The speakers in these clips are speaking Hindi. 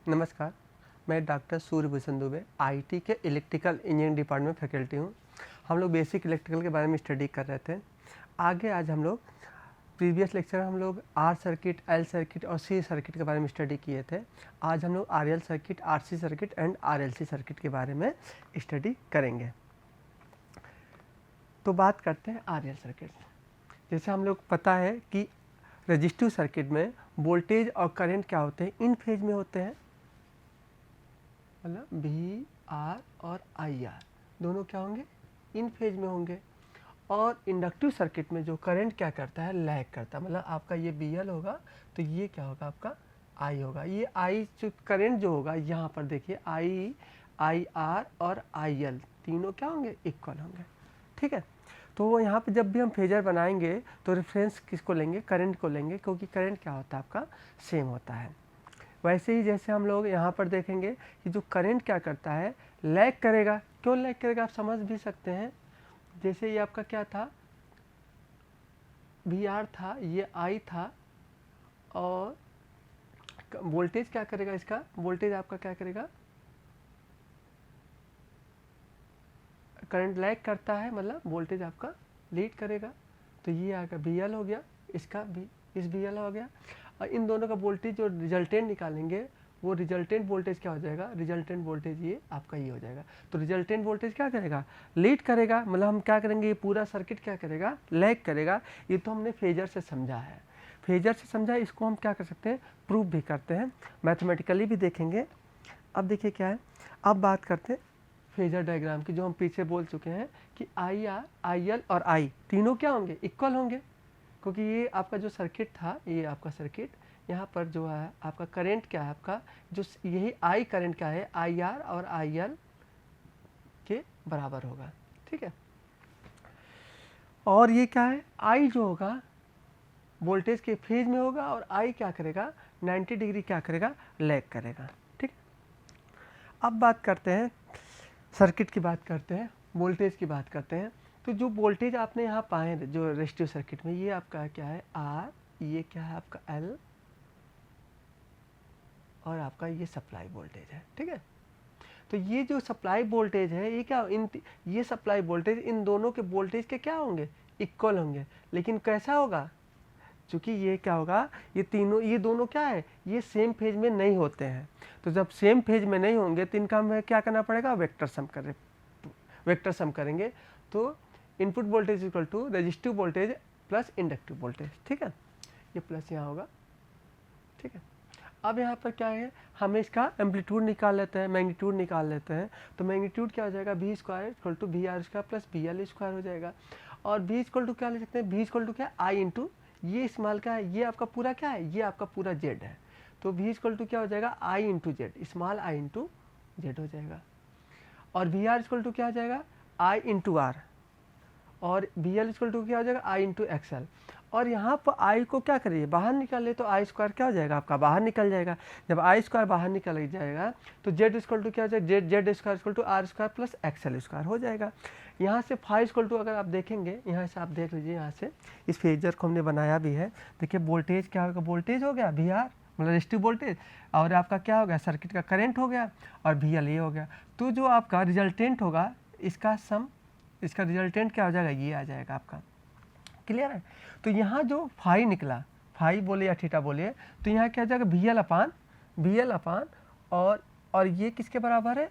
नमस्कार, मैं डॉक्टर सूर्यभूषण दुबे आईटी के इलेक्ट्रिकल इंजीनियरिंग डिपार्टमेंट में फैकल्टी हूँ। हम लोग बेसिक इलेक्ट्रिकल के बारे में स्टडी कर रहे थे। आगे आज हम लोग प्रीवियस लेक्चर हम लोग आर सर्किट, एल सर्किट और सी सर्किट के बारे में स्टडी किए थे। आज हम लोग R L circuit, R C circuit and R L C circuit के बारे में स्टडी करेंगे। तो बात करते हैं आर एल सर्किट। जैसे हम लोग पता है कि रजिस्टिव सर्किट में वोल्टेज और करंट क्या होते हैं, इन फेज में होते हैं, मतलब वी आर और आई आर दोनों क्या होंगे, इन फेज में होंगे। और इंडक्टिव सर्किट में जो करंट क्या करता है, लैग करता है, मतलब आपका ये बी एल होगा तो ये क्या होगा, आपका आई होगा। ये आई जो करंट जो होगा, यहाँ पर देखिए आई, आई आर और आई एल तीनों क्या होंगे, इक्वल होंगे। ठीक है, तो यहाँ पे जब भी हम फेजर बनाएंगे तो रेफरेंस किसको लेंगे, करंट को लेंगे, क्योंकि करंट क्या होता है, आपका सेम होता है। वैसे ही जैसे हम लोग यहाँ पर देखेंगे कि जो करंट क्या करता है, लैग करेगा। क्यों लैग करेगा, आप समझ भी सकते हैं। जैसे ये आपका क्या था, वी आर था, ये आई था, और वोल्टेज क्या करेगा, इसका वोल्टेज आपका क्या करेगा, करंट लैग करता है, मतलब वोल्टेज आपका लीड करेगा। तो ये आएगा बी एल हो गया, इसका भी इस बी एल हो गया। और इन दोनों का वोल्टेज जो रिजल्टेंट निकालेंगे, वो रिजल्टेंट वोल्टेज क्या हो जाएगा, रिजल्टेंट वोल्टेज ये आपका ये हो जाएगा। तो रिजल्टेंट वोल्टेज क्या करेगा, लीड करेगा, मतलब हम क्या करेंगे, ये पूरा सर्किट क्या करेगा, लैग करेगा। ये तो हमने फेजर से समझा है, फेजर से समझा, इसको हम क्या कर सकते हैं, प्रूव भी करते हैं, मैथमेटिकली भी देखेंगे। अब देखिए क्या है, अब बात करते हैं फेजर डायग्राम की, जो हम पीछे बोल चुके हैं कि आई आर, आई एल और आई तीनों क्या होंगे, इक्वल होंगे। क्योंकि ये आपका जो सर्किट था, ये आपका सर्किट, यहाँ पर जो है आपका करंट क्या है, आपका जो यही आई करंट क्या है, आई आर और आई एल के बराबर होगा। ठीक है, और ये क्या है, आई जो होगा वोल्टेज के फेज में होगा, और आई क्या करेगा, 90 डिग्री क्या करेगा, लैग करेगा। ठीक, अब बात करते हैं सर्किट की, बात करते हैं वोल्टेज की, बात करते हैं। तो जो वोल्टेज आपने यहाँ पाए जो रेजिस्टिव सर्किट में, ये आपका क्या है, आर, ये क्या है आपका एल, और आपका ये सप्लाई वोल्टेज है। ठीक है, तो ये जो सप्लाई वोल्टेज है, ये क्या, ये सप्लाई वोल्टेज इन दोनों के वोल्टेज के क्या होंगे, इक्वल होंगे। लेकिन कैसा होगा, चूँकि ये क्या होगा, ये तीनों, ये दोनों क्या है, ये सेम फेज में नहीं होते हैं। तो जब सेम फेज में नहीं होंगे तो इनका हमें क्या करना पड़ेगा, वेक्टर सम करेंगे। तो input voltage equal to resistive voltage plus inductive voltage. ठीक है, ये प्लस यहाँ होगा। ठीक है, अब यहाँ पर क्या है, हमें इसका एम्पलीट्यूड निकाल लेते हैं, मैग्नीट्यूड निकाल लेते हैं। तो मैग्नीट्यूड क्या हो जाएगा, V square equal to V R square plus V L square हो जाएगा। और वी इक्वल टू क्या ले सकते हैं, वी इक्वल टू क्या, आई इंटू, ये स्मॉल क्या है, ये आपका पूरा क्या है, ये आपका पूरा जेड है। तो वी इक्वल टू क्या हो जाएगा, I into Z, small I into Z हो जाएगा। और वी आर इक्वल टू क्या हो जाएगा, आई इंटू आर, और वी एल इक्वल टू क्या हो जाएगा, आई इंटू एक्सएल। और यहाँ पर आई को क्या करिए, बाहर निकाले तो आई स्क्वायर क्या हो जाएगा, आपका बाहर निकल जाएगा। जब आई स्क्वायर बाहर निकल जाएगा तो जेड स्क्वायर टू क्या हो जाएगा, Z square equal to R square plus XL square हो जाएगा। यहाँ से फाइव इक्वल टू, अगर आप देखेंगे यहाँ से, आप देख लीजिए, यहाँ से इस फेजर को हमने बनाया भी है। देखिए वोल्टेज क्या होगा, वोल्टेज हो गया वी आर, मतलब रेजिस्टिव वोल्टेज, और आपका क्या हो गया, सर्किट का करंट हो गया, और वी एल ये हो गया। तो जो आपका रिजल्टेंट होगा, इसका सम, इसका रिजल्टेंट क्या हो जाएगा, ये आ जाएगा आपका। क्लियर है, तो यहाँ जो फाई निकला, फाई बोले या थीटा बोले, तो यहाँ क्या हो जाएगा, वी एल अपान, और ये किसके बराबर है,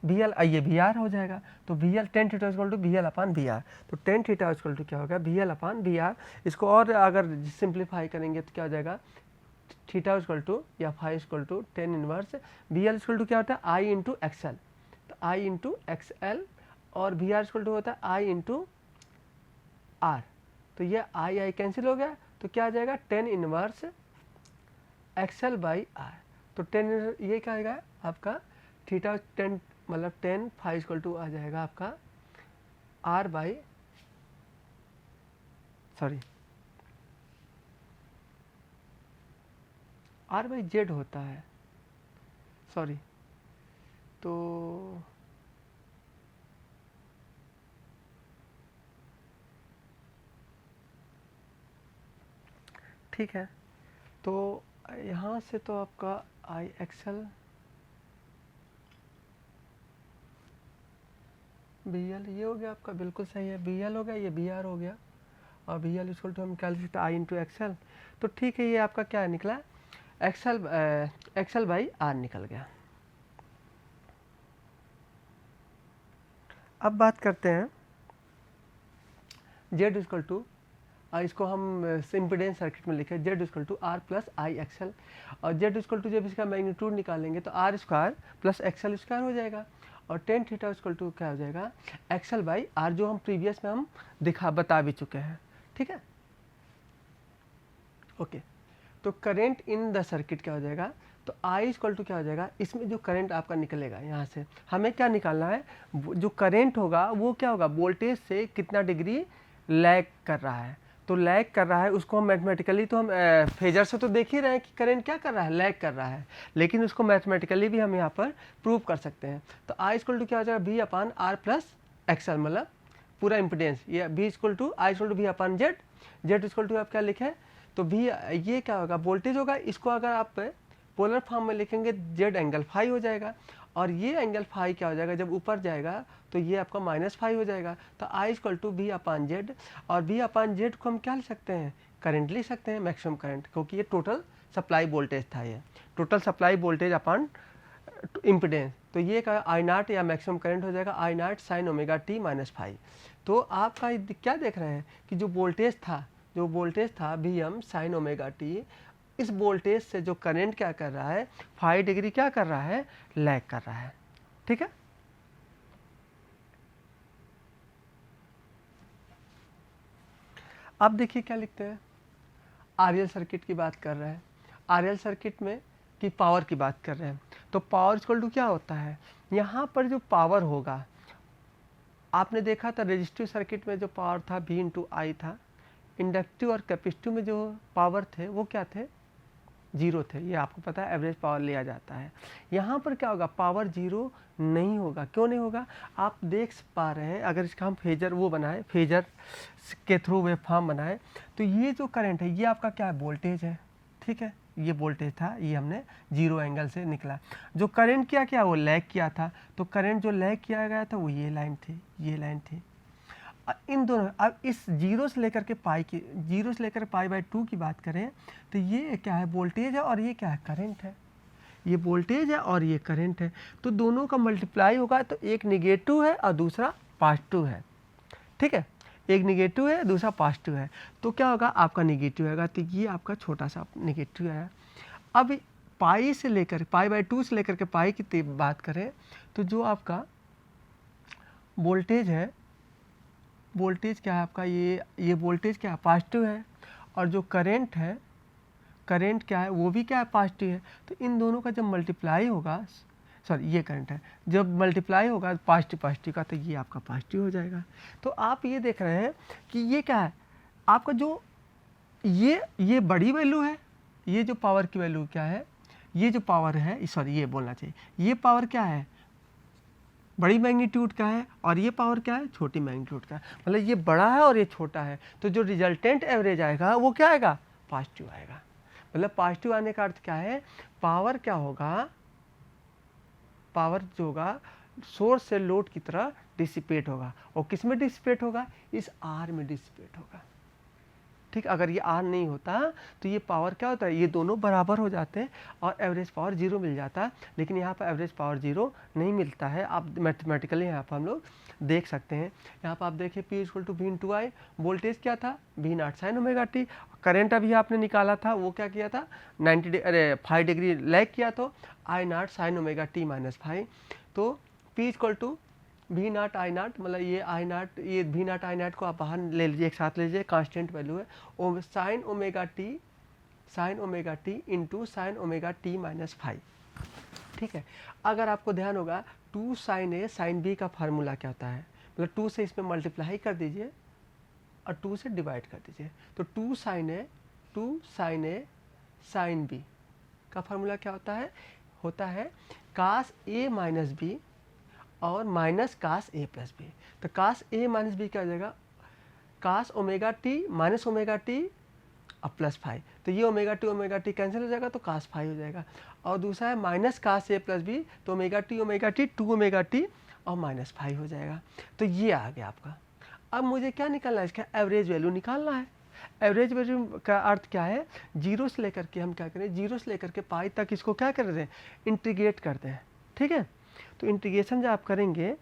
वी एल, ये वी आर हो जाएगा। तो V L tan theta equal to V L upon V R. तो टेन थीटा इक्वल टू क्या होगा, V L upon V R. इसको और अगर सिंप्लीफाई करेंगे तो क्या हो जाएगा, थीटा इक्वल टू या phi equal to tan inverse V L equal to क्या होता है, आई इंटू एक्सएल। तो आई इंटू एक्सएल, और वी आर इक्वल टू होता है आई इंटू आर। तो ये आई आई कैंसिल हो गया, तो क्या आ जाएगा, tan inverse XL by R. तो टेन, ये क्या आएगा आपका, थीटा टेन, मतलब टेन फाइव इक्वल टू आ जाएगा आपका R by, sorry R by Z होता है, सॉरी। तो ठीक है, तो यहाँ यहाँ से तो आपका आई एक्सएल बी एल ये हो गया आपका, बिल्कुल सही है, बी एल हो गया, ये बी आर हो गया, और बी एल इक्वल टू हम क्या लिख सकते हैं आई इंटू एक्सएल। तो ठीक है, ये आपका क्या निकला, एक्सएल बाई आर निकल गया। अब बात करते हैं जेड इक्वल टू, इसको हम इम्पीडेंस सर्किट में लिखे Z equal to R plus I XL, और जेड इक्वल टू जब इसका मैग्नीट्यूड निकालेंगे तो R square plus XL square हो जाएगा, और टेन थीटा इक्वल टू क्या हो जाएगा, एक्सएल बाई आर, जो हम प्रीवियस में हम बता भी चुके हैं। ठीक है, ओके। तो करेंट इन द सर्किट क्या हो जाएगा, तो आई इक्वल टू क्या हो जाएगा, इसमें जो करंट आपका निकलेगा यहाँ से हमें क्या निकालना है, जो करंट होगा वो क्या होगा, वोल्टेज से कितना डिग्री लैग कर रहा है। तो लैग कर रहा है उसको हम मैथमेटिकली, तो हम फेजर से तो देख ही रहे हैं कि करंट क्या कर रहा है, लैग कर रहा है, लेकिन उसको मैथमेटिकली भी हम यहाँ पर प्रूव कर सकते हैं। तो आई इक्वल टू क्या हो जाएगा, B upon R plus XL, मतलब पूरा इम्पिडेंस, ये B equal to I equal to B upon Z, Z equal to आप क्या लिखे, तो भी ये क्या होगा, वोल्टेज होगा, इसको अगर आप पोलर फॉर्म में लिखेंगे जेड एंगल फाई हो जाएगा, और ये एंगल फाई क्या हो जाएगा, जब ऊपर जाएगा तो ये आपका माइनस फाई हो जाएगा। तो I equal to B upon Z, और बी अपान जेड को हम क्या लिख सकते हैं, करंट लिख सकते हैं, मैक्सिमम करंट, क्योंकि ये टोटल सप्लाई वोल्टेज था, ये टोटल सप्लाई वोल्टेज अपान इम्पिडेंस। तो ये का आई नाट या मैक्सिमम करंट हो जाएगा I naught sine omega T minus phi. तो आपका क्या देख रहे हैं कि जो वोल्टेज था V M sine omega T, इस वोल्टेज से जो करंट क्या कर रहा है, 5 डिग्री क्या कर रहा है, लैग कर रहा है। ठीक है, अब देखिए क्या लिखते हैं, आरएल सर्किट की बात कर रहे हैं, आरएल सर्किट में की पावर की बात कर रहे हैं। तो पावर इक्वल टू क्या होता है, यहाँ पर जो पावर होगा, आपने देखा था रेजिस्टिव सर्किट में जो पावर था V इंटू आई था, इंडक्टिव और कैपेसिटिव में जो पावर थे वो क्या थे, जीरो थे, ये आपको पता है, एवरेज पावर लिया जाता है। यहाँ पर क्या होगा, पावर जीरो नहीं होगा, क्यों नहीं होगा, आप देख पा रहे हैं, अगर इसका हम फेजर वो बनाए, फेजर के थ्रू वेव फॉर्म बनाए, तो ये जो करंट है ये आपका क्या है, वोल्टेज है। ठीक है, ये वोल्टेज था, ये हमने जीरो एंगल से निकला, जो करंट क्या वो लैग किया था, तो करंट जो लैग किया गया था वो ये लाइन थी, ये लाइन थी। इन दोनों, अब इस जीरो से लेकर के पाई बाई 2 की बात करें, तो ये क्या है, वोल्टेज है, और ये क्या है, करंट है, ये वोल्टेज है और ये करंट है। तो दोनों का मल्टीप्लाई होगा, तो एक निगेटिव है और दूसरा पॉजिटिव है। ठीक है, एक निगेटिव है, दूसरा पॉजिटिव है, तो क्या होगा, आपका निगेटिव आएगा, तो ये आपका छोटा सा निगेटिव है। अब पाई बाई 2 से लेकर के पाई की बात करें, तो जो आपका वोल्टेज है, वोल्टेज क्या है आपका, ये वोल्टेज क्या है, पॉजिटिव है, और जो करंट है, करंट क्या है, वो भी क्या है, पॉजिटिव है। तो इन दोनों का जब मल्टीप्लाई होगा, सॉरी ये करंट है, जब मल्टीप्लाई होगा पॉजिटिव का, तो ये आपका पॉजिटिव हो जाएगा। तो आप ये देख रहे हैं कि ये क्या है, आपका जो ये बड़ी वैल्यू है, ये जो पावर की वैल्यू क्या है, ये जो पावर है, सॉरी ये बोलना चाहिए, ये पावर क्या है, बड़ी मैग्नीट्यूड का है, और ये पावर क्या है, छोटी मैग्नीट्यूड का है, मतलब ये बड़ा है और ये छोटा है। तो जो रिजल्टेंट एवरेज आएगा वो क्या आएगा, पॉजिटिव आएगा। मतलब पॉजिटिव आने का अर्थ क्या है, पावर क्या होगा, पावर जो होगा सोर्स से लोड की तरह डिसिपेट होगा, और किस में डिसिपेट होगा, इस आर में डिसिपेट होगा। ठीक, अगर ये आर नहीं होता तो ये पावर क्या होता है, ये दोनों बराबर हो जाते हैं और एवरेज पावर जीरो मिल जाता है, लेकिन यहाँ पर एवरेज पावर जीरो नहीं मिलता है। आप मैथमेटिकली यहाँ पर हम लोग देख सकते हैं। यहाँ पर आप देखिए P equal to V into I, voltage क्या था, V nought sine omega T, current अभी आपने निकाला था वो क्या किया था, 5 डिग्री लैग किया, तो I naught sine omega T minus five. तो P equal to V naught I naught, मतलब ये आई नॉट, ये वी नॉट आई नॉट को आप बाहर ले लीजिए, एक साथ ले लीजिए, कांस्टेंट वैल्यू है, sine omega T into sine omega T minus five. ठीक है, अगर आपको ध्यान होगा 2 साइन ए साइन बी का फार्मूला क्या होता है, मतलब 2 से इसमें मल्टीप्लाई कर दीजिए और 2 से डिवाइड कर दीजिए, तो 2 साइन ए साइन बी का फार्मूला क्या होता है कास ए माइनस बी और minus cos A plus B. तो कास ए माइनस बी क्या हो जाएगा, cos omega T minus omega T और प्लस फाई, तो ये ओमेगा टी कैंसिल हो जाएगा तो कास फाई हो जाएगा। और दूसरा है minus cos A plus B, तो ओमेगा टी 2 ओमेगा टी और माइनस फाई हो जाएगा। तो ये आ गया आपका। अब मुझे क्या निकालना है, इसका एवरेज वैल्यू निकालना है। एवरेज वैल्यू का अर्थ क्या है, जीरो से लेकर के हम क्या करें, जीरो से लेकर के पाई तक इसको क्या कर रहे हैं, इंटीग्रेट करते हैं। ठीक है, तो इंटीग्रेशन जब आप करेंगे,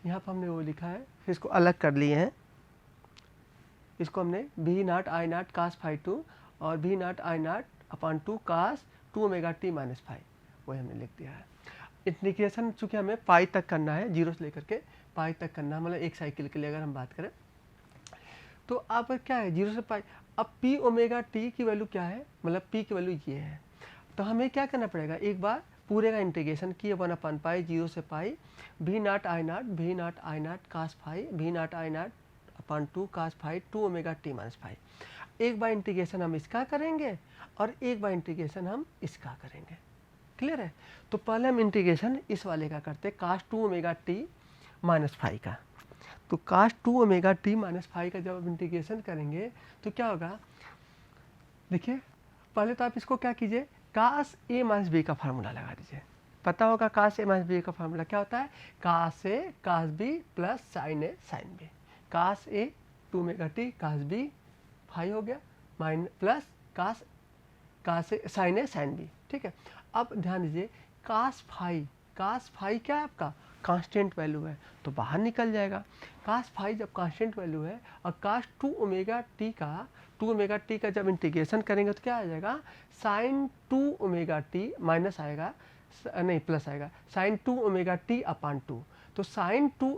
यहाँ पर हमने वो लिखा है, फिर इसको अलग कर लिए हैं। इसको हमने V not I not cos phi 2 और V not I not upon 2 cos 2 omega T minus phi, वही हमने लिख दिया है। इंटीग्रेशन चूँकि हमें पाई तक करना है, जीरो से लेकर के पाई तक करना है, मतलब एक साइकिल के लिए अगर हम बात करें तो अब क्या है, जीरो से पाई। अब पी ओमेगा टी की वैल्यू क्या है, मतलब पी की वैल्यू ये है, तो हमें क्या करना पड़ेगा, एक बार पूरे का इंटीग्रेशन किए 1 अपन पाई जीरो से pi V not I not cos phi भी not I not upon 2 cos phi 2 omega T minus phi. एक बार इंटीग्रेशन हम इसका करेंगे और एक बार इंटीग्रेशन हम इसका करेंगे। क्लियर है, तो पहले हम इंटीग्रेशन इस वाले का करते, कास 2 ओमेगा टी माइनस फाई का। तो कास 2 ओमेगा टी माइनस फाई का जब आप इंटीग्रेशन करेंगे तो क्या होगा, देखिए पहले तो आप इसको क्या कीजिए, कास ए माइनस बी का फार्मूला लगा दीजिए। पता होगा कास ए माइनस बी का फार्मूला क्या होता है, cos A cos B plus sine A sine B. Cos A 2 omega T cos B phi हो गया minus plus cos A sine B. ठीक है, अब ध्यान दीजिए कास फाई क्या है आपका, कांस्टेंट वैल्यू है तो बाहर निकल जाएगा। कास फाई जब कांस्टेंट वैल्यू है और कास 2 ओमेगा टी का जब इंटीग्रेशन करेंगे तो क्या आ जाएगा, साइन 2 ओमेगा टी माइनस आएगा, नहीं प्लस आएगा, साइन 2 ओमेगा टी अपान 2। तो साइन 2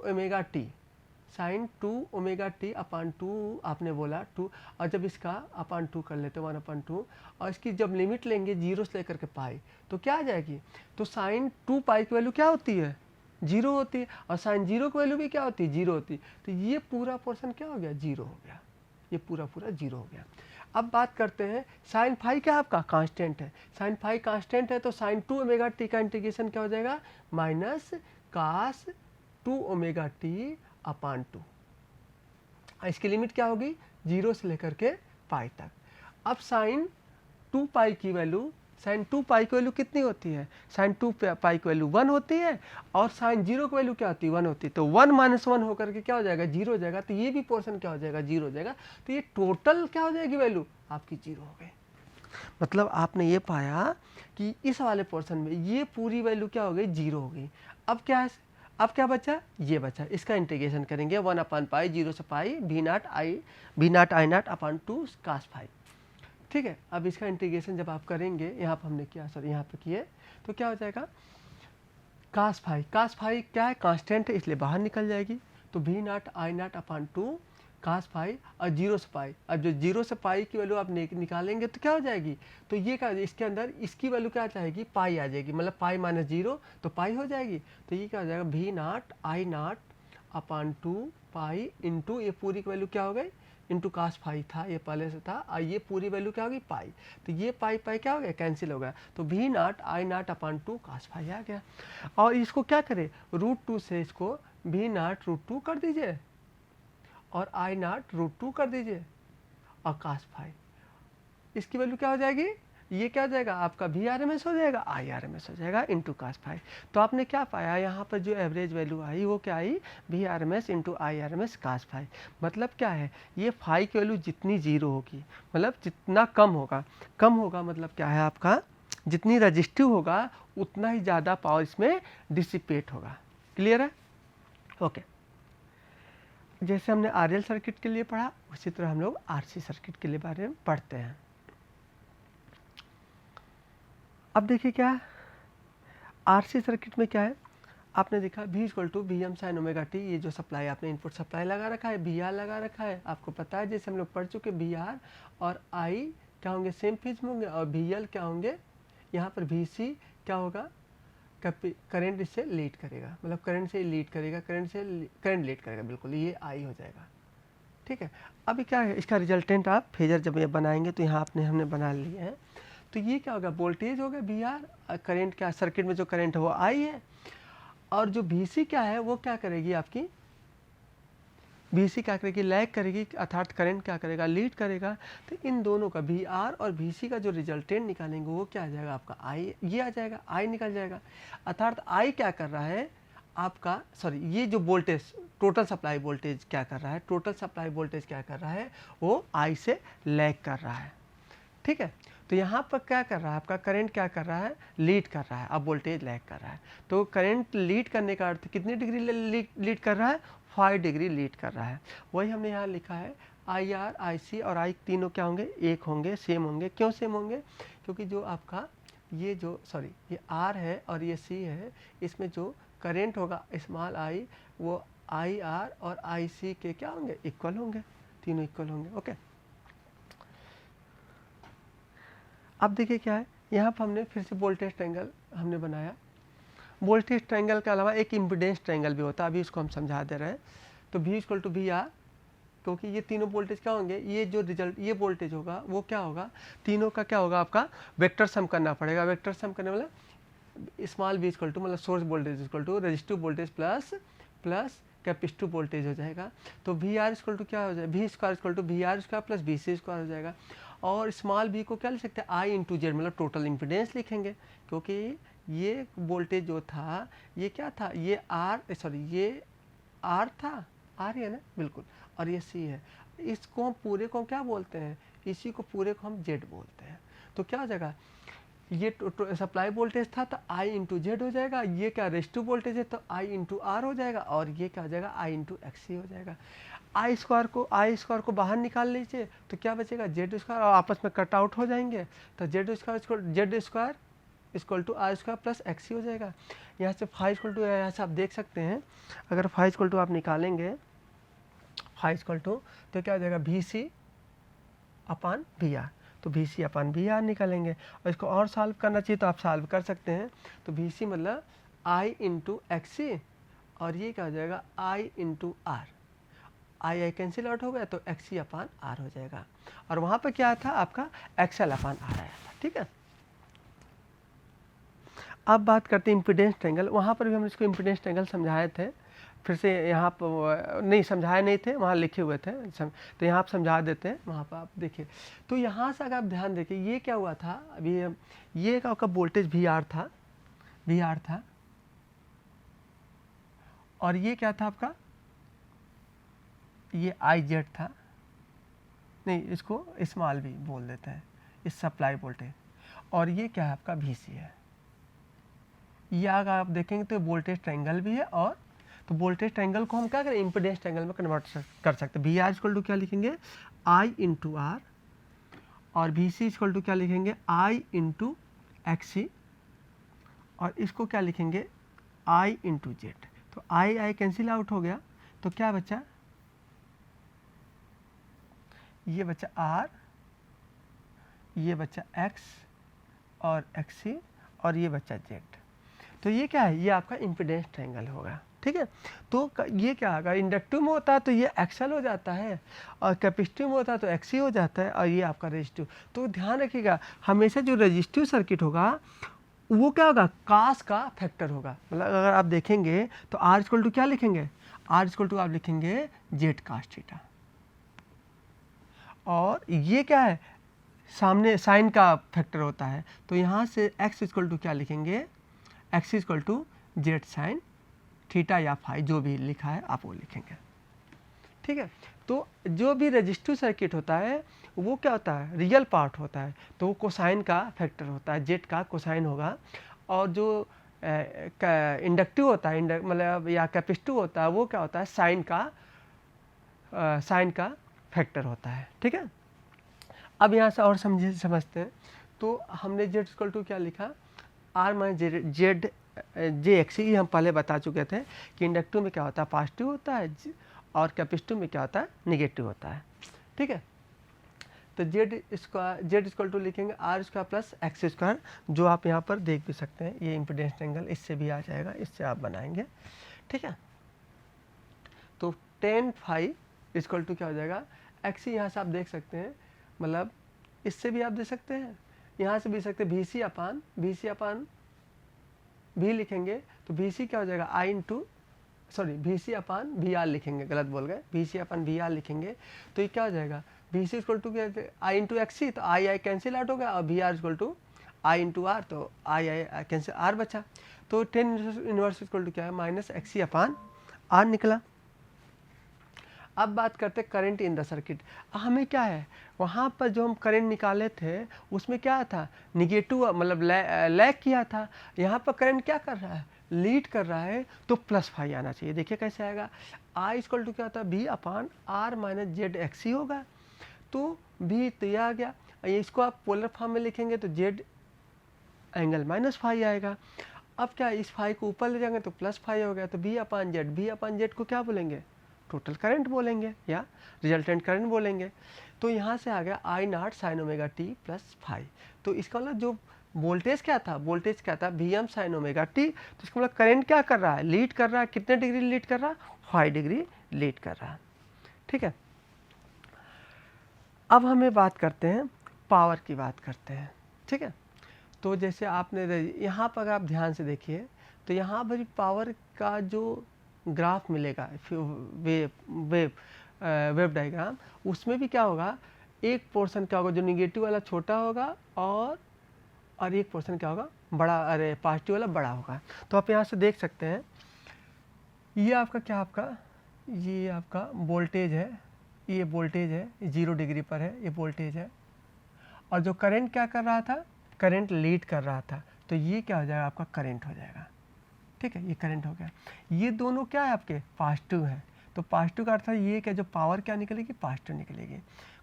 ओमेगा टी अपान 2 आपने बोला 2, और जब इसका अपान 2 कर लेते 1 अपान 2, और इसकी जब लिमिट लेंगे जीरो से लेकर के पाई तो क्या आ जाएगी, तो साइन 2 पाई की वैल्यू क्या होती है, जीरो होती है, और साइन जीरो की वैल्यू भी क्या होती है, जीरो होती है। तो ये पूरा पोर्शन क्या हो गया, जीरो हो गया, ये पूरा जीरो हो गया। अब बात करते हैं साइन फाई क्या आपका कांस्टेंट है, साइन फाई कांस्टेंट है तो साइन 2 ओमेगा टी का इंटीग्रेशन क्या हो जाएगा, minus cos 2 omega T upon 2। इसकी लिमिट क्या होगी, जीरो से लेकर के पाई तक। अब साइन 2 पाई की वैल्यू, साइन 2 पाई की वैल्यू कितनी होती है, साइन 2 पाई की वैल्यू 1 होती है, और साइन जीरो की वैल्यू क्या होती है, 1 होती है। तो 1 माइनस 1 होकर के क्या हो जाएगा, जीरो हो जाएगा। तो ये भी पोर्शन क्या हो जाएगा, जीरो हो जाएगा। तो ये टोटल क्या हो जाएगी वैल्यू आपकी, जीरो हो गई। मतलब आपने ये पाया कि इस वाले पोर्शन में ये पूरी वैल्यू क्या हो गई, जीरो हो गई। अब क्या बचा, ये बचा, इसका इंटीग्रेशन करेंगे 1 अपान पाई जीरो से pi V not I not upon 2 cos phi. ठीक है, अब इसका इंटीग्रेशन जब आप करेंगे, यहाँ पर हमने किया, सॉरी यहाँ पे किए, तो क्या हो जाएगा, कास फाई क्या है, कांस्टेंट है इसलिए बाहर निकल जाएगी। तो V not I not upon 2 cos phi और जीरो से पाई। अब जो जीरो से पाई की वैल्यू आप निकालेंगे तो क्या हो जाएगी, तो ये क्या, इसके अंदर इसकी वैल्यू क्या चाहेगी, पाई आ जाएगी, मतलब पाई माइनस जीरो तो पाई हो जाएगी। तो ये क्या हो जाएगा, भी not I not upon 2 pi into ये पूरी की वैल्यू क्या हो गई, इंटू कास फाई था, ये पहले से था, और ये पूरी वैल्यू क्या होगी, पाई। तो ये पाई क्या हो गया, कैंसिल हो गया। तो V not I not upon 2 cos phi आ गया। और इसको क्या करें, √2 से इसको भी नॉट √2 कर दीजिए और आई नॉट √2 कर दीजिए और कास फाई, इसकी वैल्यू क्या हो जाएगी, ये क्या हो जाएगा आपका VRMS हो जाएगा, IRMS हो जाएगा इंटू कास फाई। तो आपने क्या पाया, यहाँ पर जो एवरेज वैल्यू आई वो क्या आई, VRMS into IRMS cos phi. मतलब क्या है, ये फाई की वैल्यू जितनी जीरो होगी, मतलब जितना कम होगा मतलब क्या है आपका, जितनी रजिस्टिव होगा उतना ही ज़्यादा पावर इसमें डिसिपेट होगा। क्लियर है, ओके। जैसे हमने RL सर्किट के लिए पढ़ा, उसी तरह हम लोग RC सर्किट के लिए बारे में पढ़ते हैं। अब देखिए क्या है, RC सर्किट में क्या है, आपने देखा V = Vm sin omega T, ये जो सप्लाई आपने इनपुट सप्लाई लगा रखा है, VR लगा रखा है, आपको पता है जैसे हम लोग पढ़ चुके, VR और I क्या होंगे, सेम फेज में होंगे, और VL क्या होंगे, यहाँ पर VC क्या होगा, करंट इससे लीड करेगा, मतलब करंट से लीड करेगा, करंट लीड करेगा, बिल्कुल ये I हो जाएगा। ठीक है, अभी क्या है, इसका रिजल्टेंट आप फेजर जब ये बनाएंगे तो यहाँ हमने बना लिए हैं। तो ये क्या होगा, वोल्टेज होगा VR, करंट क्या, सर्किट में जो करंट है वो I है, और जो VC क्या है वो क्या करेगी आपकी, BC क्या करेगी, लैग करेगी, अर्थात करंट क्या करेगा, लीड करेगा। तो इन दोनों का VR और VC का जो रिजल्टेंट निकालेंगे वो क्या आ जाएगा आपका I, ये आ जाएगा, I निकल जाएगा। अर्थात I क्या कर रहा है आपका, सॉरी, ये जो वोल्टेज टोटल सप्लाई वोल्टेज क्या कर रहा है, टोटल सप्लाई वोल्टेज क्या कर रहा है, वो I से लैग कर रहा है। ठीक है, तो यहाँ पर क्या कर रहा है आपका करंट, क्या कर रहा है, लीड कर रहा है, अब वोल्टेज लैग कर रहा है। तो करंट लीड करने का अर्थ कितनी डिग्री लीड कर रहा है, 5 डिग्री लीड कर रहा है। वही हमने यहाँ लिखा है IR, IC और I तीनों क्या होंगे, एक होंगे, सेम होंगे। क्यों सेम होंगे, क्योंकि जो आपका ये जो सॉरी ये R है और ये C है, इसमें जो करंट होगा स्मॉल I वो IR और IC के क्या होंगे, इक्वल होंगे, तीनों इक्वल होंगे। ओके, अब देखिए क्या है, यहाँ पर हमने फिर से वोल्टेज ट्रायंगल हमने बनाया। वोल्टेज ट्रायंगल के अलावा एक इम्पीडेंस ट्रायंगल भी होता है, अभी इसको हम समझा दे रहे हैं। तो V इक्वल टू VR, क्योंकि ये तीनों वोल्टेज क्या होंगे, ये जो रिजल्ट ये वोल्टेज होगा वो क्या होगा, तीनों का क्या होगा आपका वेक्टर सम करना पड़ेगा। वेक्टर सम करने वाला स्मॉल v इक्वल टू मतलब source voltage equal to resistive voltage plus capacitive voltage हो जाएगा। तो VR इक्वल टू क्या हो जाएगा, V square equal to VR square plus VC square हो जाएगा। और स्मॉल v को क्या लिख सकते हैं, I इंटू जेड, मतलब टोटल इम्पीडेंस लिखेंगे, क्योंकि ये वोल्टेज जो था ये क्या था, ये ये R था, R है ना, बिल्कुल, और ये C है। इसको हम पूरे को क्या बोलते हैं, इसी को पूरे को हम Z बोलते हैं। तो क्या हो जाएगा, ये सप्लाई वोल्टेज था तो I इंटू जेड हो जाएगा, ये क्या रेजिस्टिव वोल्टेज है तो I इंटू आर हो जाएगा, और ये क्या हो जाएगा, I इंटू XC हो जाएगा। I स्क्वायर को बाहर निकाल लीजिए तो क्या बचेगा, जेड स्क्वायर, और आपस में कट आउट हो जाएंगे। तो Z square equal to R square plus XC हो जाएगा। यहाँ से फाइव इक्वल टू, यहाँ से आप देख सकते हैं, अगर फाइव इक्वल टू आप निकालेंगे, फाइव इक्वल टू तो क्या हो जाएगा, VC अपान VR, तो VC अपान VR निकालेंगे। और इसको और सॉल्व करना चाहिए तो आप सॉल्व कर सकते हैं। तो VC मतलब I इंटू XC, और ये क्या हो जाएगा, I into R, I cancel out हो गया तो XC अपान R हो जाएगा। और वहाँ पर क्या था आपका XL अपान R आया था। ठीक है, अब बात करते हैं इम्पीडेंस ट्रायंगल। वहाँ पर भी हम इसको इम्पीडेंस ट्रायंगल समझाए थे, फिर से यहाँ पर नहीं समझाए नहीं थे, वहाँ लिखे हुए थे, तो यहाँ आप समझा देते हैं, वहाँ पर आप देखिए। तो यहाँ से अगर आप ध्यान देखिए, ये क्या हुआ था अभी, ये आपका वोल्टेज VR था, और ये क्या था आपका, ये IZ था, नहीं इसको स्मॉल v बोल देते हैं, इस सप्लाई वोल्टेज, और ये क्या है आपका VC है। ये अगर आप देखेंगे तो वोल्टेज ट्रायंगल भी है, और तो वोल्टेज ट्रायंगल को हम क्या करें, इम्पीडेंस ट्रायंगल में कन्वर्ट कर सकते हैं। VR इक्वल टू क्या लिखेंगे, I इंटू आर, और VC इक्वल टू क्या लिखेंगे, I इंटू XC, और इसको क्या लिखेंगे, I इंटू जेड। तो I कैंसिल आउट हो गया, तो क्या बचा, ये बचा R, ये बचा X और XC, और ये बचा Z। तो ये क्या है, ये आपका इम्पीडेंस ट्रायंगल होगा। ठीक है, तो ये क्या होगा, इंडक्टिव में होता है तो ये XL हो जाता है, और कैपेसिटिव में होता है तो XC हो जाता है, और ये आपका रेजिस्टिव। तो ध्यान रखिएगा, हमेशा जो रेजिस्टिव सर्किट होगा वो क्या होगा, कास का फैक्टर होगा। मतलब अगर आप देखेंगे तो R इक्वल टू क्या लिखेंगे, R इक्वल टू आप लिखेंगे Z कास थीटा, और ये क्या है, सामने साइन का फैक्टर होता है, तो यहाँ से x इक्वल टू क्या लिखेंगे, x equal to Z sine theta या फाई, जो भी लिखा है आप वो लिखेंगे। ठीक है, तो जो भी रेजिस्टिव सर्किट होता है वो क्या होता है, रियल पार्ट होता है, तो वो कोसाइन का फैक्टर होता है, जेड का कोसाइन होगा। और जो इंडक्टिव होता है, मतलब या कैपेसिटिव होता है, वो क्या होता है, साइन का फैक्टर होता है। ठीक है, अब यहाँ से और समझते हैं। तो हमने जेड इक्वल टू क्या लिखा, R माइनस जेड JXC, ये हम पहले बता चुके थे कि इंडक्टिव में क्या होता है, पॉजिटिव होता है, और कैपेसिटिव में क्या होता है, निगेटिव होता है। ठीक है, तो जेड इक्वल टू लिखेंगे R square plus XC square, जो आप यहाँ पर देख भी सकते हैं, ये इम्पीडेंस ट्रायंगल इससे भी आ जाएगा, इससे आप बनाएंगे। ठीक है, तो tan फाई इक्वल टू क्या हो जाएगा, XC, यहाँ से आप देख सकते हैं, मतलब इससे भी आप दे सकते हैं, यहाँ से भी सकते हैं, VC अपान V लिखेंगे, तो VC क्या हो जाएगा, I into sorry V C upon V R लिखेंगे, गलत बोल गए, V C upon V R लिखेंगे तो ये क्या हो जाएगा, वी सी इक्वल टू क्या आई इंटू एक्स सी, तो आई आई कैंसिल आउट हो गया, और V R equal to I into R, तो आई आई कैंसिल आर बचा, तो टेन इनवर्स इक्वल टू क्या है minus X C upon R निकला। अब बात करते हैं करंट इन द सर्किट। हमें क्या है, वहाँ पर जो हम करंट निकाले थे उसमें क्या था, निगेटिव मतलब लैग किया था। यहाँ पर करंट क्या कर रहा है, लीड कर रहा है, तो प्लस फाइव आना चाहिए। देखिए कैसे आएगा, आई इक्वल टू क्या होता है B upon R minus Z X ही होगा, तो बी तो यह आ गया। इसको आप पोलर फॉर्म में लिखेंगे तो जेड एंगल माइनस फाइव आएगा। अब क्या इस फाइव को ऊपर ले जाएंगे तो प्लस फाइव हो गया, तो बी अपान जेड को क्या बोलेंगे, टोटल करंट बोलेंगे या रिजल्टेंट करंट बोलेंगे। तो यहाँ से आ गया I naught sine omega T plus five. तो इसका मतलब जो वोल्टेज क्या था, वोल्टेज क्या था V M sine omega T, तो इसका मतलब करंट क्या कर रहा है, लीड कर रहा है। कितने डिग्री लीड कर रहा है, 5 डिग्री लीड कर रहा है। ठीक है, अब हमें बात करते हैं पावर की बात करते हैं। ठीक है, तो जैसे आपने यहाँ पर आप ध्यान से देखिए तो यहाँ पर पावर का जो ग्राफ मिलेगा वेव डायग्राम, उसमें भी क्या होगा, एक पोर्शन क्या होगा जो निगेटिव वाला छोटा होगा और एक पोर्शन क्या होगा बड़ा, अरे पॉजिटिव वाला बड़ा होगा। तो आप यहाँ से देख सकते हैं ये आपका क्या, ये आपका वोल्टेज है, ये वोल्टेज है, 0 डिग्री पर है, ये वोल्टेज है, और जो करंट क्या कर रहा था, करंट लीड कर रहा था, तो ये क्या हो जाएगा, आपका करंट हो जाएगा। ठीक है, ये करंट हो गया। ये दोनों क्या है आपके पॉजिटिव है, तो पॉजिटिव का अर्थ है ये क्या, जो पावर क्या निकलेगी, पॉजिटिव निकलेगी।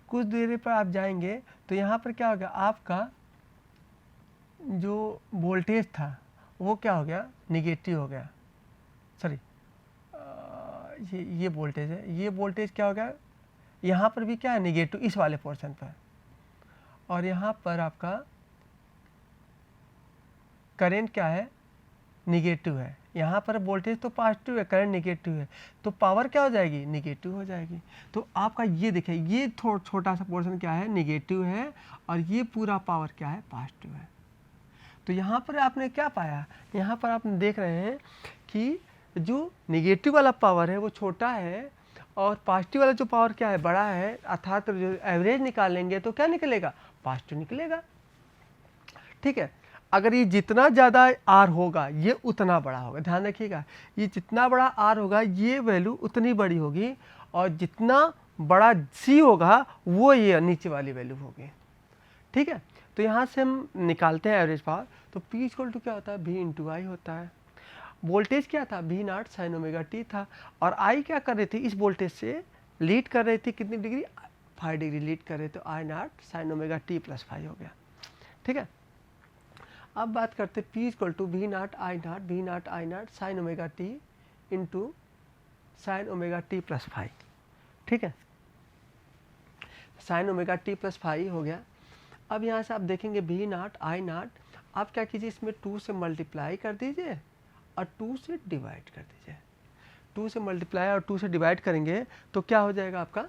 कुछ देर पर आप जाएंगे तो यहाँ पर क्या हो गया, आपका जो वोल्टेज था वो क्या हो गया, निगेटिव हो गया। सॉरी, ये वोल्टेज है, ये वोल्टेज क्या हो गया, यहाँ पर भी क्या है निगेटिव इस वाले पोर्शन पर, और यहाँ पर आपका करंट क्या है, निगेटिव है। यहाँ पर वोल्टेज तो पॉजिटिव है, करंट निगेटिव है, तो पावर क्या हो जाएगी, निगेटिव हो जाएगी। तो आपका ये देखिए, ये छोटा सा पोर्शन क्या है, निगेटिव है, और ये पूरा पावर क्या है, पॉजिटिव है। तो यहाँ पर आपने क्या पाया, यहाँ पर आप देख रहे हैं कि जो निगेटिव वाला पावर है वो छोटा है, और पॉजिटिव वाला जो पावर क्या है, बड़ा है। अर्थात जो एवरेज निकालेंगे तो क्या निकलेगा, पॉजिटिव निकलेगा। ठीक है, अगर ये जितना ज़्यादा आर होगा ये उतना बड़ा होगा, ध्यान रखिएगा, ये जितना बड़ा आर होगा ये वैल्यू उतनी बड़ी होगी, और जितना बड़ा सी होगा वो ये नीचे वाली वैल्यू होगी। ठीक है, तो यहाँ से हम निकालते हैं एवरेज पावर, तो P इक्वल टू क्या होता है, V इंटू आई होता है। वोल्टेज क्या था, V not sine omega T था, और I क्या कर रही थी, इस वोल्टेज से लीड कर रही थी, कितनी डिग्री, 5 डिग्री लीड कर रहे, तो I naught sine omega T plus 5 हो गया। ठीक है, अब बात करते P equal to V not I naught sine omega T into sine omega T plus 5। ठीक है, साइन ओमेगा टी प्लस 5 हो गया। अब यहाँ से आप देखेंगे V नॉट आई नॉट, आप क्या कीजिए, इसमें 2 से मल्टीप्लाई कर दीजिए और 2 से डिवाइड कर दीजिए। 2 से मल्टीप्लाई और 2 से डिवाइड करेंगे तो क्या हो जाएगा आपका,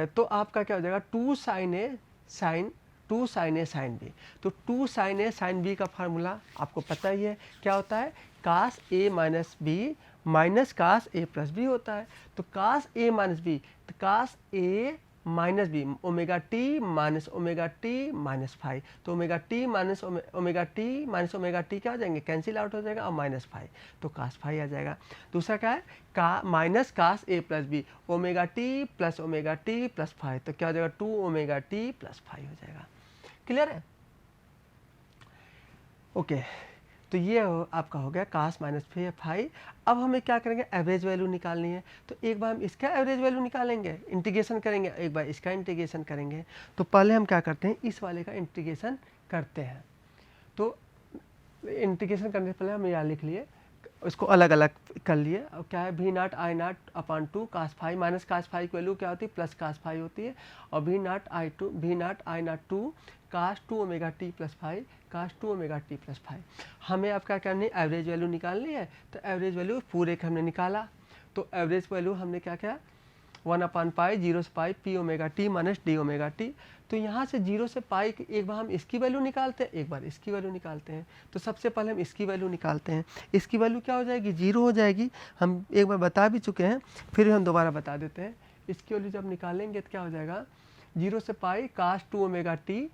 तो आपका क्या हो जाएगा, 2 साइन ए साइन बी। तो 2 साइन ए साइन बी का फार्मूला आपको पता ही है, क्या होता है, cos A minus B minus cos A plus B होता है। तो कास ए माइनस बी, तो cos A minus B, omega T minus minus 5, तो omega T minus omega T क्या हो जाएंगे, कैंसिल आउट हो जाएगा, और माइनस 5, तो कास 5 आ जाएगा। दूसरा क्या है, का minus cos A plus B, omega T plus 5, तो क्या हो जाएगा, 2 ओमेगा टी प्लस 5 हो जाएगा। क्लियर है, ओके। तो ये आपका हो गया कास माइनस 5। अब हमें क्या करेंगे, एवरेज वैल्यू निकालनी है, तो एक बार हम इसका एवरेज वैल्यू निकालेंगे, इंटीग्रेशन करेंगे, एक बार इसका इंटीग्रेशन करेंगे। तो पहले हम क्या करते हैं, इस वाले का इंटीग्रेशन करते हैं। तो इंटीग्रेशन करने से पहले हम यहाँ लिख लिए, इसको अलग अलग कर लिए। और क्या है, V not I not upon 2 cos 5 minus cos 5 की वैल्यू क्या होती है, प्लस कास 5 होती है, और V not I nought 2 cos 2 omega T plus 5 cos 2 omega T plus 5। हमें अब क्या करनी है, एवरेज वैल्यू निकालनी है। तो एवरेज वैल्यू पूरे का हमने निकाला, तो एवरेज वैल्यू हमने क्या किया, 1/π 0 से pi P omega T minus D omega T. तो यहाँ से 0 से पाई एक बार हम इसकी वैल्यू निकालते हैं, एक बार इसकी वैल्यू निकालते हैं। तो सबसे पहले हम इसकी वैल्यू निकालते हैं। इसकी वैल्यू क्या हो जाएगी, 0 हो जाएगी। हम एक बार बता भी चुके हैं, फिर हम दोबारा बता देते हैं। इसकी वैल्यू जब निकालेंगे तो क्या हो जाएगा, 0 से पाई कास 2 ओमेगा टी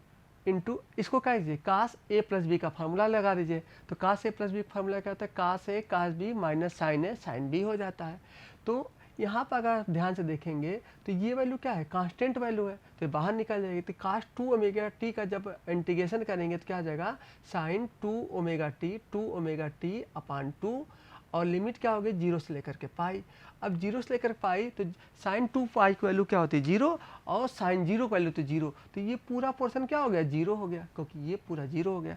इंटू, इसको क्या कीजिए, कास ए प्लस बी का फार्मूला लगा दीजिए। तो कास ए प्लस बी का फार्मूला क्या होता है, cos A cos B minus sign A sine B हो जाता है। तो यहाँ पर अगर आप ध्यान से देखेंगे तो ये वैल्यू क्या है, कांस्टेंट वैल्यू है, तो बाहर निकल जाएगी। तो कास 2 ओमेगा टी का जब इंटीग्रेशन करेंगे तो क्या आ जाएगा, साइन 2 ओमेगा टी अपान 2, और लिमिट क्या होगी 0 से लेकर के पाई। अब 0 से लेकर पाई तो साइन 2 पाई की वैल्यू क्या होती है 0, और साइन 0 की वैल्यू तो 0। तो ये पूरा पोर्शन क्या हो गया, 0 हो गया, क्योंकि ये पूरा 0 हो गया।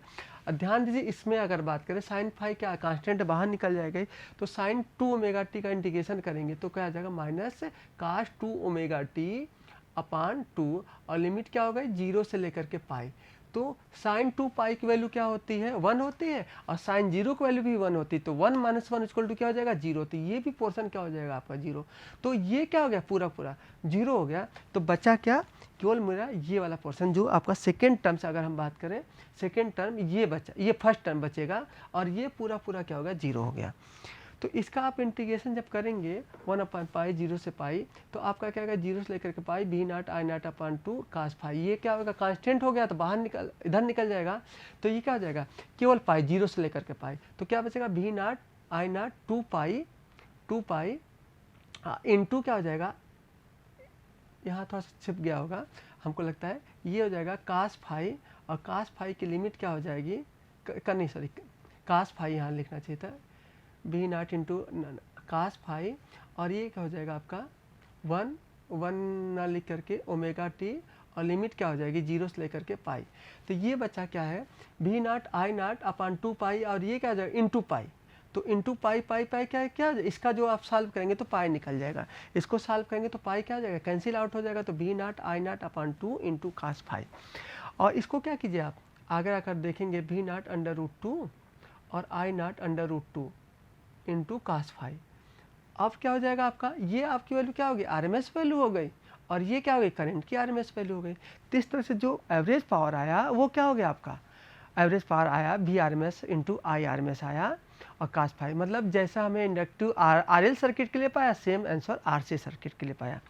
अब ध्यान दीजिए, इसमें अगर बात करें साइन फाई क्या कांस्टेंट बाहर निकल जाएगा, तो साइन 2 ओमेगा टी का इंटीग्रेशन करेंगे तो क्या आ जाएगा, minus cos 2 omega T upon 2, और लिमिट क्या हो गई 0 से लेकर के पाई। तो साइन 2 पाई की वैल्यू क्या होती है, 1 होती है, और साइन 0 की वैल्यू भी 1 होती है। तो 1 माइनस 1 इक्वल टू क्या हो जाएगा, 0। तो ये भी पोर्शन क्या हो जाएगा आपका 0। तो ये क्या हो गया, पूरा पूरा 0 हो गया। तो बचा क्या, केवल मेरा ये वाला पोर्शन जो आपका सेकेंड टर्म से अगर हम बात करें, सेकेंड टर्म ये बचा, ये फर्स्ट टर्म बचेगा, और ये पूरा पूरा क्या होगा 0 हो गया। तो इसका आप इंटीग्रेशन जब करेंगे 1/π 0 से पाई, तो आपका क्या होगा 0 से लेकर के पाई बी नाट आई नाट अपान 2 कास फाई। ये क्या होगा, कांस्टेंट हो गया तो बाहर निकल, इधर निकल जाएगा। तो ये क्या हो जाएगा, केवल पाई 0 से लेकर के पाई। तो क्या बचेगा, बी नाट आई नाट 2 पाई इंटू क्या हो जाएगा, यहाँ थोड़ा सा छिप गया होगा, हमको लगता है ये हो जाएगा कास फाई, और कास फाई की लिमिट क्या हो जाएगी, नहीं सॉरी, कास फाई यहाँ लिखना चाहिए था, B nought into cos phi, और ये क्या हो जाएगा आपका 1 ना लिख करके ओमेगा टी, और लिमिट क्या हो जाएगी 0 से लेकर के पाई। तो ये बच्चा क्या है, बी नाट आई नाट अपान 2 पाई, और ये क्या हो जाएगा इंटू पाई। तो इंटू पाई पाई पाई क्या है, क्या इसका जो आप सॉल्व करेंगे तो पाई निकल जाएगा, इसको सॉल्व करेंगे तो पाई क्या हो जाएगा, कैंसिल आउट हो जाएगा। तो बी नाट आई नाट अपान 2 इंटू कास फाई, और इसको क्या कीजिए आप आगे आकर देखेंगे, बी नाट अंडर रूट 2 और I naught under root 2 into cos phi. अब क्या हो जाएगा आपका, ये आपकी वैल्यू क्या होगी, आरएमएस वैल्यू हो गई, और ये क्या हो गई, करंट की आरएमएस वैल्यू हो गई। तो इस तरह से जो एवरेज पावर आया वो क्या हो गया आपका, एवरेज पावर आया V RMS into I RMS आया, और कास फाई। मतलब जैसा हमें इंडक्टिव आरएल सर्किट के लिए पाया, सेम आंसर आरसी सर्किट के लिए पाया।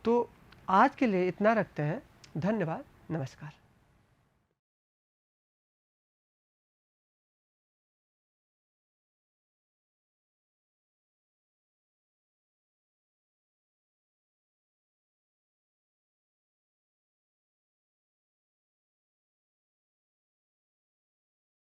तो आज के लिए इतना रखते हैं, धन्यवाद, नमस्कार।